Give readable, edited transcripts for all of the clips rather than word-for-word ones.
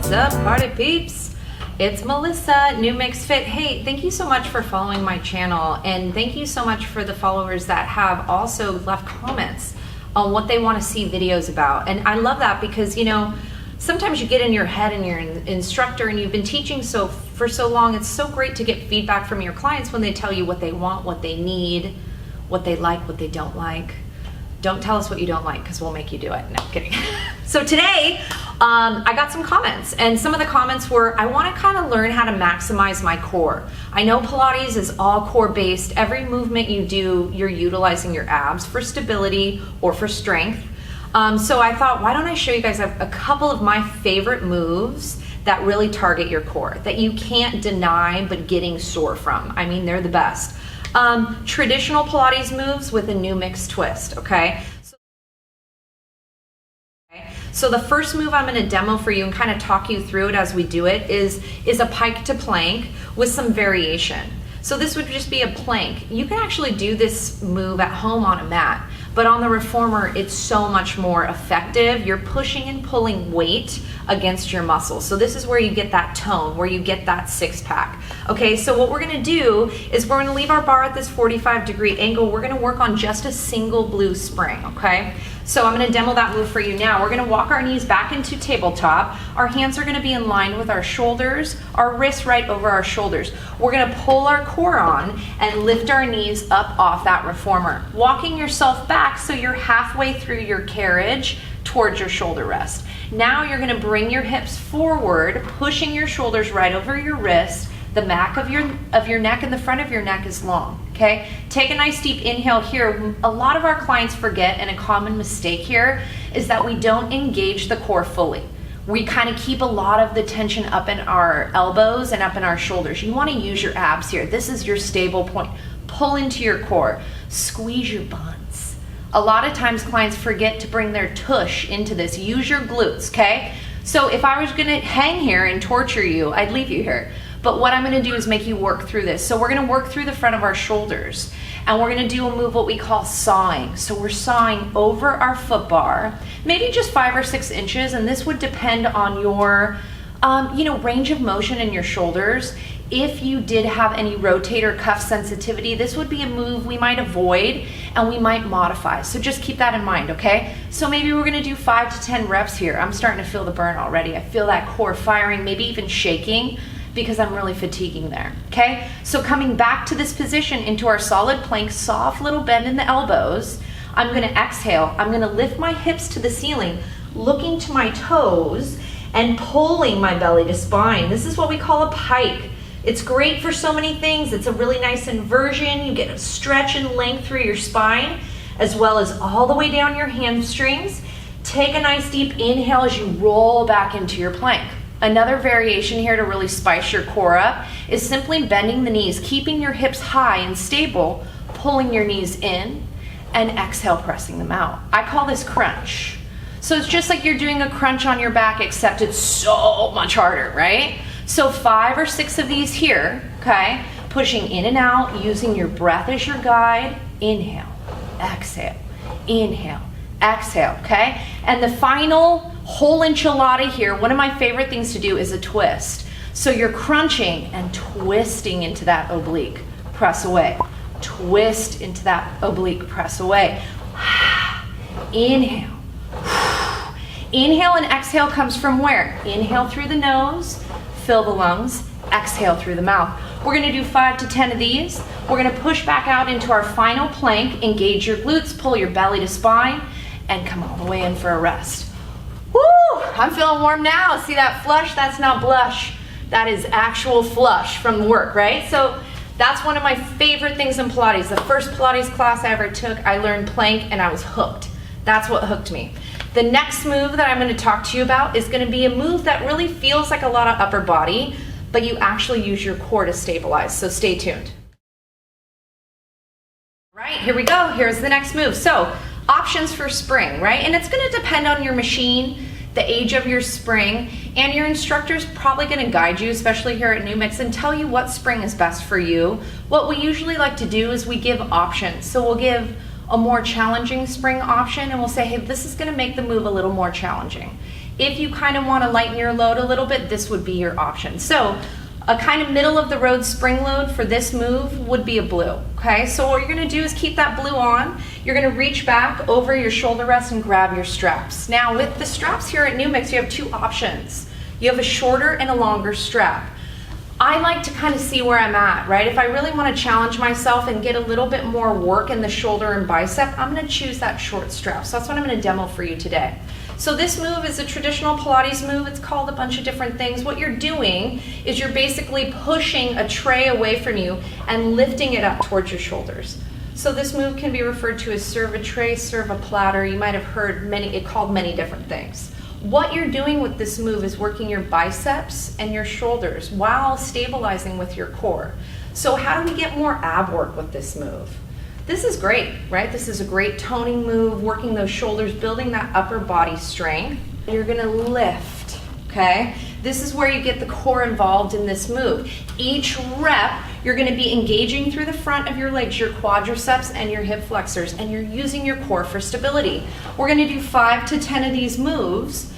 What's up, party peeps? It's Melissa, New Mix Fit. Hey, thank you so much for following my channel, and thank you so much for the followers that have also left comments on what they want to see videos about. And I love that because, you know, sometimes you get in your head and you're an instructor and you've been teaching for so long. It's so great to get feedback from your clients when they tell you what they want, what they need, what they like, what they don't like. Don't tell us what you don't like because we'll make you do it. No, I'm kidding. So today, I got some comments, and some of the comments were, I want to kind of learn how to maximize my core. I know Pilates is all core based. Every movement you do, you're utilizing your abs for stability or for strength. So I thought, why don't I show you guys a couple of my favorite moves that really target your core, that you can't deny but getting sore from. I mean, they're the best. Traditional Pilates moves with a new mix twist, okay? So the first move I'm going to demo for you and kind of talk you through it as we do it is a pike to plank with some variation. So this would just be a plank. You can actually do this move at home on a mat, but on the reformer, it's so much more effective. You're pushing and pulling weight against your muscles. So this is where you get that tone, where you get that six pack. Okay, so what we're gonna do is we're gonna leave our bar at this 45-degree angle. We're gonna work on just a single blue spring, okay? So I'm gonna demo that move for you now. We're gonna walk our knees back into tabletop. Our hands are gonna be in line with our shoulders, our wrists right over our shoulders. We're gonna pull our core on and lift our knees up off that reformer. Walking yourself back so you're halfway through your carriage towards your shoulder rest. Now you're gonna bring your hips forward, pushing your shoulders right over your wrist. The back of your neck and the front of your neck is long, okay? Take a nice deep inhale here. A lot of our clients forget, and a common mistake here is that we don't engage the core fully. We kind of keep a lot of the tension up in our elbows and up in our shoulders. You wanna use your abs here. This is your stable point. Pull into your core, squeeze your buns. A lot of times clients forget to bring their tush into this. Use your glutes, okay? So if I was gonna hang here and torture you, I'd leave you here. But what I'm gonna do is make you work through this. So we're gonna work through the front of our shoulders, and we're gonna do a move what we call sawing. So we're sawing over our foot bar, maybe just 5 or 6 inches, and this would depend on your range of motion in your shoulders. If you did have any rotator cuff sensitivity, this would be a move we might avoid and we might modify. So just keep that in mind, okay? So maybe we're gonna do 5 to 10 reps here. I'm starting to feel the burn already. I feel that core firing, maybe even shaking, because I'm really fatiguing there, okay? So coming back to this position into our solid plank, soft little bend in the elbows, I'm gonna exhale. I'm gonna lift my hips to the ceiling, looking to my toes and pulling my belly to spine. This is what we call a pike. It's great for so many things. It's a really nice inversion. You get a stretch and length through your spine, as well as all the way down your hamstrings. Take a nice deep inhale as you roll back into your plank. Another variation here to really spice your core up is simply bending the knees, keeping your hips high and stable, pulling your knees in, and exhale, pressing them out. I call this crunch. So it's just like you're doing a crunch on your back, except it's so much harder, right? So 5 or 6 of these here, okay? Pushing in and out, using your breath as your guide. Inhale, exhale, inhale, exhale, okay? And the final whole enchilada here, one of my favorite things to do is a twist. So you're crunching and twisting into that oblique, press away. Twist into that oblique, press away. Inhale. Inhale and exhale comes from where? Inhale through the nose, fill the lungs, exhale through the mouth. We're gonna do 5 to 10 of these. We're gonna push back out into our final plank, engage your glutes, pull your belly to spine, and come all the way in for a rest. Woo! I'm feeling warm now. See that flush? That's not blush. That is actual flush from work, right? So that's one of my favorite things in Pilates. The first Pilates class I ever took, I learned plank and I was hooked. That's what hooked me. The next move that I'm going to talk to you about is going to be a move that really feels like a lot of upper body, but you actually use your core to stabilize. So stay tuned. Right, here we go. Here's the next move. So options for spring, right? And it's going to depend on your machine, the age of your spring, and your instructor's probably going to guide you, especially here at New Mix, and tell you what spring is best for you. What we usually like to do is we give options. So we'll give a more challenging spring option, and we'll say, hey, this is going to make the move a little more challenging. If you kind of want to lighten your load a little bit, this would be your option. So a kind of middle of the road spring load for this move would be a blue, okay? So what you're gonna do is keep that blue on. You're gonna reach back over your shoulder rest and grab your straps. Now with the straps here at New Mix, you have two options. You have a shorter and a longer strap. I like to kind of see where I'm at, right? If I really want to challenge myself and get a little bit more work in the shoulder and bicep, I'm going to choose that short strap. So that's what I'm going to demo for you today. So this move is a traditional Pilates move. It's called a bunch of different things. What you're doing is you're basically pushing a tray away from you and lifting it up towards your shoulders. So this move can be referred to as serve a tray, serve a platter. You might have heard it called many different things. What you're doing with this move is working your biceps and your shoulders while stabilizing with your core. So how do we get more ab work with this move? This is great, right? This is a great toning move, working those shoulders, building that upper body strength. You're gonna lift, okay? This is where you get the core involved in this move. Each rep, you're gonna be engaging through the front of your legs, your quadriceps and your hip flexors, and you're using your core for stability. We're gonna do 5 to 10 of these moves,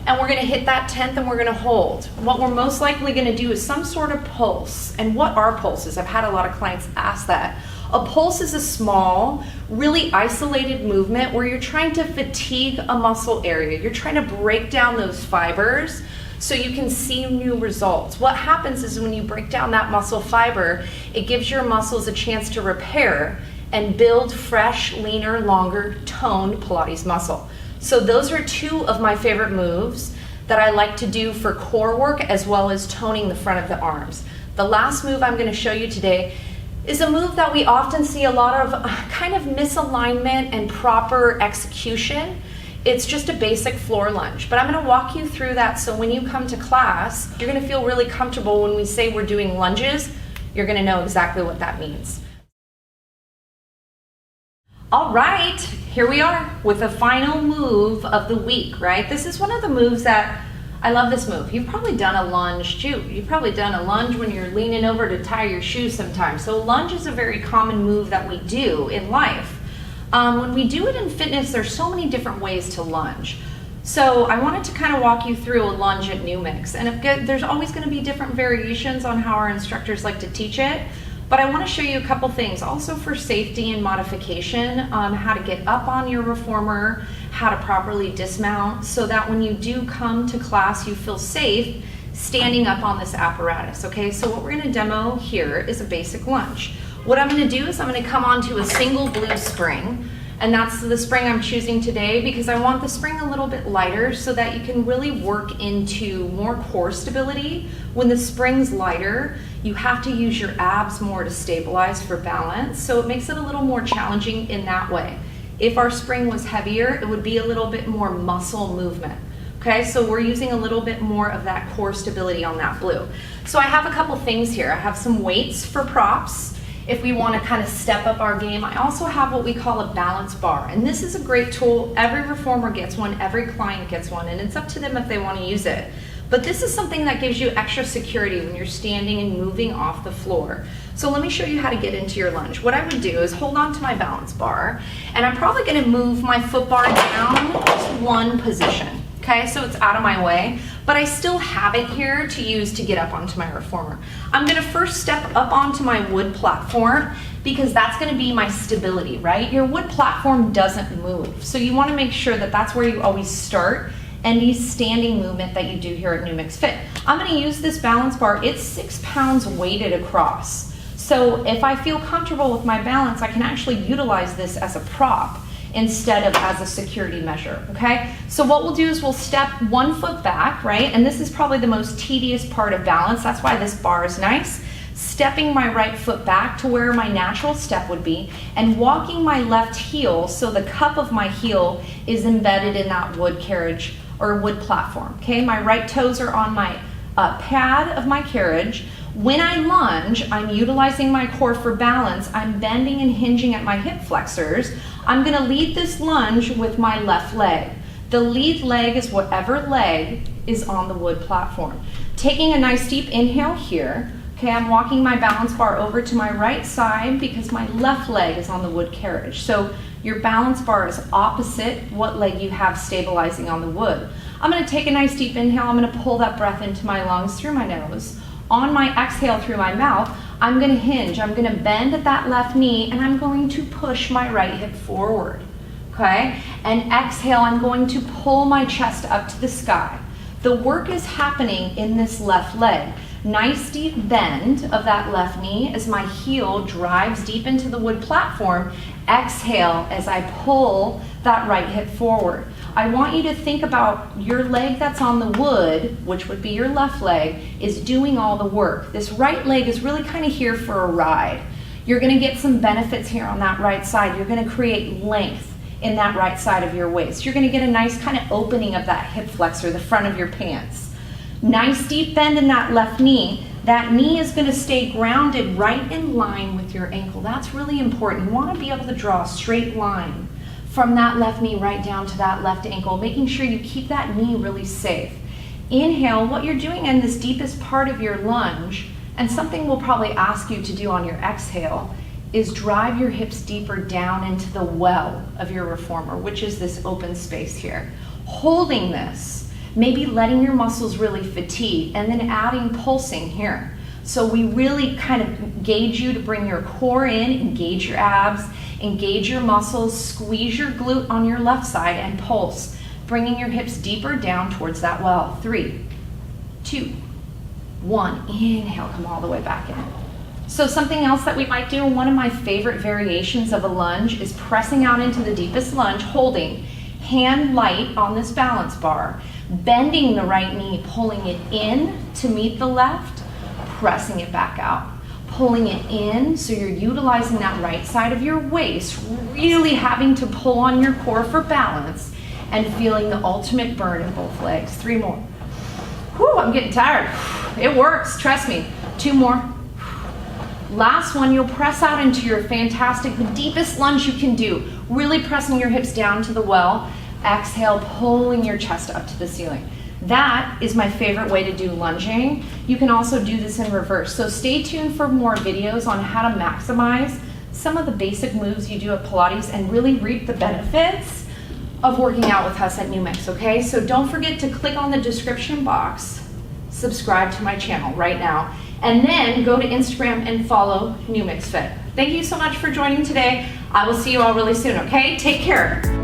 and we're gonna hit that 10th and we're gonna hold. What we're most likely gonna do is some sort of pulse. And what are pulses? I've had a lot of clients ask that. A pulse is a small, really isolated movement where you're trying to fatigue a muscle area. You're trying to break down those fibers so you can see new results. What happens is when you break down that muscle fiber, it gives your muscles a chance to repair and build fresh, leaner, longer, toned Pilates muscle. So those are two of my favorite moves that I like to do for core work as well as toning the front of the arms. The last move I'm going to show you today is a move that we often see a lot of kind of misalignment and proper execution. It's just a basic floor lunge, but I'm going to walk you through that so when you come to class, you're going to feel really comfortable when we say we're doing lunges. You're going to know exactly what that means. All right, here we are with the final move of the week, right? This is one of the moves that I love this move. You've probably done a lunge too. You've probably done a lunge when you're leaning over to tie your shoes sometimes. So lunge is a very common move that we do in life. When we do it in fitness, there's so many different ways to lunge. So I wanted to kind of walk you through a lunge at New Mix. And there's always going to be different variations on how our instructors like to teach it. But I want to show you a couple things also for safety and modification, how to get up on your reformer, how to properly dismount so that when you do come to class, you feel safe standing up on this apparatus, okay? So what we're going to demo here is a basic lunge. What I'm going to do is I'm going to come onto a single blue spring, and that's the spring I'm choosing today because I want the spring a little bit lighter so that you can really work into more core stability. When the spring's lighter, you have to use your abs more to stabilize for balance, so it makes it a little more challenging in that way. If our spring was heavier, it would be a little bit more muscle movement. Okay, so we're using a little bit more of that core stability on that blue. So I have a couple things here. I have some weights for props if we want to kind of step up our game. I also have what we call a balance bar, and this is a great tool. Every reformer gets one, every client gets one, and it's up to them if they want to use it. But this is something that gives you extra security when you're standing and moving off the floor. So let me show you how to get into your lunge. What I would do is hold on to my balance bar, and I'm probably going to move my foot bar down to one position. Okay, so it's out of my way, but I still have it here to use to get up onto my reformer. I'm gonna first step up onto my wood platform because that's gonna be my stability, right? Your wood platform doesn't move, so you wanna make sure that that's where you always start any standing movement that you do here at New Mix Fit. I'm gonna use this balance bar. It's 6 pounds weighted across. So if I feel comfortable with my balance, I can actually utilize this as a prop instead of as a security measure, okay? So what we'll do is we'll step one foot back, right? And this is probably the most tedious part of balance. That's why this bar is nice. Stepping my right foot back to where my natural step would be and walking my left heel so the cup of my heel is embedded in that wood carriage or wood platform, okay? My right toes are on my pad of my carriage. When I lunge, I'm utilizing my core for balance. I'm bending and hinging at my hip flexors. I'm gonna lead this lunge with my left leg. The lead leg is whatever leg is on the wood platform. Taking a nice deep inhale here. Okay, I'm walking my balance bar over to my right side because my left leg is on the wood carriage. So your balance bar is opposite what leg you have stabilizing on the wood. I'm gonna take a nice deep inhale. I'm gonna pull that breath into my lungs through my nose. On my exhale through my mouth, I'm gonna hinge. I'm gonna bend at that left knee, and I'm going to push my right hip forward, okay? And exhale, I'm going to pull my chest up to the sky. The work is happening in this left leg. Nice deep bend of that left knee as my heel drives deep into the wood platform. Exhale as I pull that right hip forward. I want you to think about your leg that's on the wood, which would be your left leg, is doing all the work. This right leg is really kind of here for a ride. You're gonna get some benefits here on that right side. You're gonna create length in that right side of your waist. You're gonna get a nice kind of opening of that hip flexor, the front of your pants. Nice deep bend in that left knee. That knee is gonna stay grounded right in line with your ankle. That's really important. You wanna be able to draw a straight line from that left knee right down to that left ankle, making sure you keep that knee really safe. Inhale, what you're doing in this deepest part of your lunge, and something we'll probably ask you to do on your exhale, is drive your hips deeper down into the well of your reformer, which is this open space here. Holding this, maybe letting your muscles really fatigue, and then adding pulsing here. So we really kind of gauge you to bring your core in, engage your abs, engage your muscles, squeeze your glute on your left side, and pulse, bringing your hips deeper down towards that well. 3, 2, 1. Inhale, come all the way back in. So something else that we might do, one of my favorite variations of a lunge, is pressing out into the deepest lunge, holding hand light on this balance bar, bending the right knee, pulling it in to meet the left, pressing it back out, pulling it in, so you're utilizing that right side of your waist, really having to pull on your core for balance, and feeling the ultimate burn in both legs. 3 more. Whew, I'm getting tired. It works, trust me. 2 more. Last one, you'll press out into your fantastic, the deepest lunge you can do, really pressing your hips down to the well. Exhale, pulling your chest up to the ceiling. That is my favorite way to do lunging. You can also do this in reverse. So stay tuned for more videos on how to maximize some of the basic moves you do at Pilates and really reap the benefits of working out with us at NuMix, okay? So don't forget to click on the description box, subscribe to my channel right now, and then go to Instagram and follow NuMix Fit. Thank you so much for joining today. I will see you all really soon, okay? Take care.